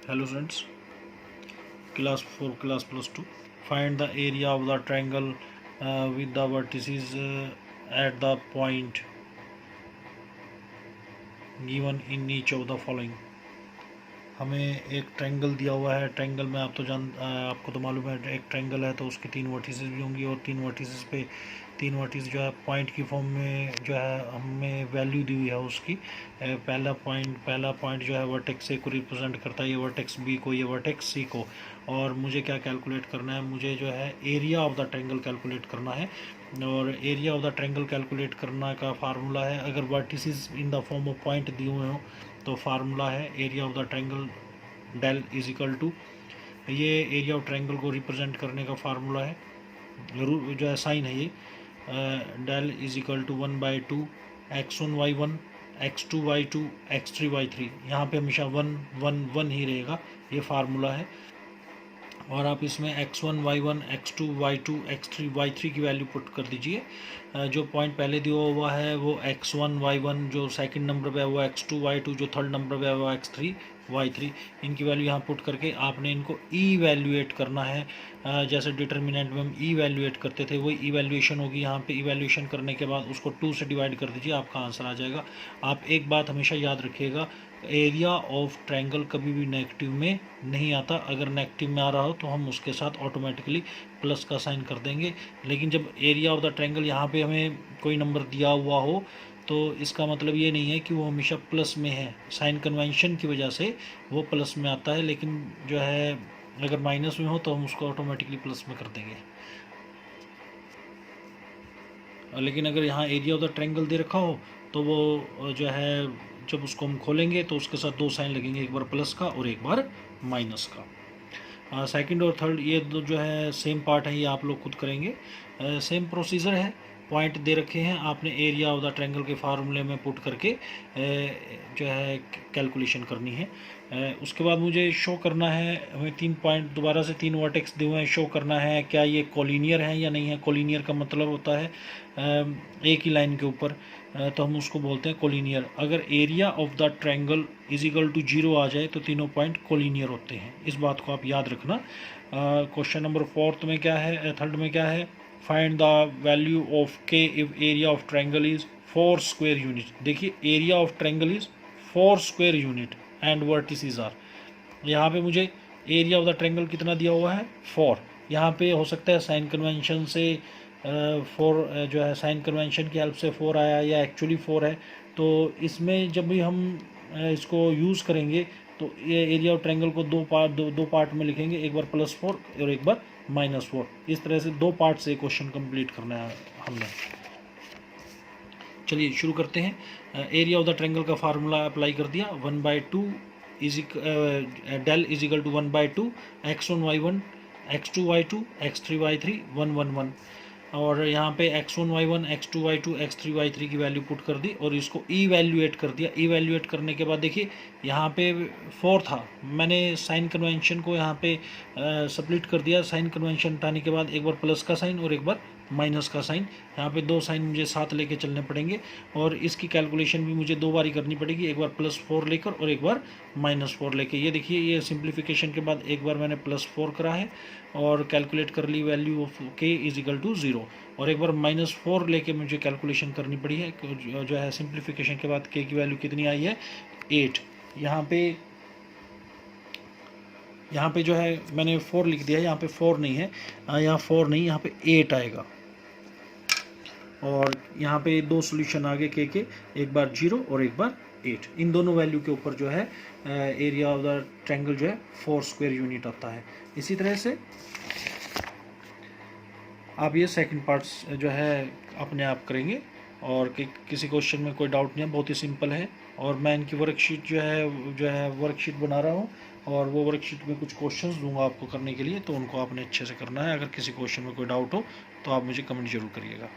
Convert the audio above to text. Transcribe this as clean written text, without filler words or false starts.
Hello students, class 4 class plus 2. Find the area of the triangle with the vertices at the point given in each of the following. हमें एक triangle दिया हुआ है। Triangle में आपको तो मालूम है, एक ट्रायंगल है तो उसकी तीन वर्टिसेस भी होंगी और तीन वर्टिसेस पे तीन वर्टिस जो है पॉइंट की फॉर्म में जो है हमें वैल्यू दी हुई है उसकी। पहला पॉइंट जो है वर्टेक्स ए को रिप्रेजेंट करता है, ये वर्टेक्स बी को, ये वर्टेक्स सी को। और मुझे क्या कैलकुलेट करना है, मुझे जो है area of the triangle calculate करना है। और area of the triangle calculate करने का फार्मूला है, अगर vertices in the form of point दिए हुए हों तो फार्मूला है area of the triangle del is equal to, ये एरिया ऑफ ट्रायंगल को रिप्रेजेंट करने का फार्मूला है, जो है साइन है ये, del is equal to 1/2 x1 y1 x2 y2 x3 y3। यहाँ पे हमेशा 1 1 1 ही रहेगा, ये फार्मूला है। और आप इसमें x1 y1 x2 y2 x3 y3 की वैल्यू पुट कर दीजिए। जो पॉइंट पहले दिया हुआ है वो x1 y1 जो सेकंड नंबर पे है, वो x2 y2 जो थर्ड नंबर पे है, वो x3 y3। इनकी वैल्यू यहाँ पुट करके आपने इनको ईवैल्यूएट करना है। जैसे डिटर्मिनेंट में हम ईवैल्यूएट करते थे, वही ईवैल्यूएशन होगी यहाँ पे। ईवैल्यूएशन करने के बाद उसको 2 से डिवाइड कर दीजिए, आपका आंसर आ जाएगा। आप एक बात हमेशा याद रखिएगा, एरिया ऑफ ट्रायंगल कभी भी नेगेटिव में नहीं आता। अगर नेगेटिव में आ रहा हो तो हम उसके साथ ऑटोमेटिकली प्लस का साइन कर देंगे। लेकिन जब एरिया ऑफ द ट्रायंगल यहाँ पे हमें कोई नंबर दिया हुआ हो तो इसका मतलब ये नहीं है कि वो हमेशा प्लस में है। साइन कन्वेंशन की वजह से वो प्लस में आता है, लेकिन जो है अगर माइनस में हो तो हम उसको ऑटोमेटिकली प्लस में कर देंगे। लेकिन अगर यहाँ एरिया ऑफ द ट्रायंगल दे रखा हो तो वो जो है जब उसको हम खोलेंगे तो उसके साथ दो साइन लगेंगे, एक बार प्लस का और एक बार माइनस का। सेकंड और थर्ड ये दो जो है सेम पार्ट है, ये आप लोग खुद करेंगे। सेम प्रोसीजर है, पॉइंट दे रखे हैं, आपने एरिया ऑफ द ट्रायंगल के फार्मूले में पुट करके जो है कैलकुलेशन करनी है। उसके बाद मुझे शो करना है, हमें 3 पॉइंट दोबारा से 3 वर्टेक्स दिए हुए हैं, शो करना है क्या ये कोलिनियर है या नहीं है। कोलिनियर का मतलब होता है एक ही लाइन के ऊपर, तो हम उसको बोलते हैं कोलिनियर। अगर area of the triangle is equal to 0 आ जाए तो तीनों पॉइंट कोलिनियर होते हैं। इस बात को आप याद रखना। क्वेश्चन नंबर 4 में क्या है, थर्ड में क्या है, find the value of K if area of triangle is 4 square unit. देखिए area of triangle is 4 square unit and vertices are, यहाँ पे मुझे एरिया ऑफ द ट्रायंगल कितना दिया हुआ है 4। यहाँ पे हो सकता है साइन कन्वेंशन से 4 जो है साइन कन्वेंशन की हेल्प से 4 आया या एक्चुअली 4 है। तो इसमें जब भी हम इसको यूज़ करेंगे तो ये एरिया ऑफ ट्रायंगल को दो पार्ट में लिखेंगे, एक बार +4 और एक बार -4। इस तरह से 2 पार्ट से क्वेश्चन कंप्लीट करना है हमने। चलिए शुरू करते हैं। एरिया ऑफ द ट्रायंगल का फार्मूला अप्लाई कर दिया, 1/2 del is equal to 1/2 x1 y1 x2 y2 x3 y3 1 1 1। और यहाँ पे x1 y1 x2 y2 x3 y3 की वैल्यू पुट कर दी और इसको ईवैल्यूएट कर दिया। ईवैल्यूएट करने के बाद देखिए यहाँ पे 4 था, मैंने साइन कन्वेंशन को यहाँ पे स्प्लिट कर दिया। साइन कन्वेंशन हटाने के बाद एक बार प्लस का साइन और एक बार माइनस का साइन, यहाँ पे 2 साइन मुझे साथ लेके चलने पड़ेंगे। और इसकी कैलकुलेशन भी मुझे 2 बार करनी पड़ेगी, एक बार +4 लेकर और एक बार -4 लेके। ये देखिए ये सिंप्लीफिकेशन के बाद एक बार मैंने +4 करा है और कैलकुलेट कर ली वैल्यू ऑफ के इज इक्वल टू 0, और एक बार -4 लेके मुझे कैलकुलेशन करनी पड़ी है। जो है सिंप्लीफिकेशन के बाद के की वैल्यू कितनी आई है 8। यहाँ पे जो है मैंने 4 लिख दिया है, यहाँ पे 4 नहीं है, यहाँ 4 नहीं, यहाँ पे 8 आएगा। और यहाँ पे 2 सॉल्यूशन आ गए के, एक बार 0 और एक बार 8। इन दोनों वैल्यू के ऊपर जो है एरिया ऑफ द ट्रायंगल जो है 4 स्क्वायर यूनिट आता है। इसी तरह से आप ये सेकंड पार्ट्स जो है अपने आप करेंगे। और किसी क्वेश्चन में कोई डाउट नहीं है, बहुत ही सिंपल है। और मैं इनकी वर्कशीट जो है वर्कशीट बना रहा हूँ और वो वर्कशीट में कुछ क्वेश्चंस दूंगा आपको करने के लिए, तो उनको आपने अच्छे से करना है। अगर किसी क्वेश्चन में कोई डाउट हो तो आप मुझे कमेंट जरूर करिएगा।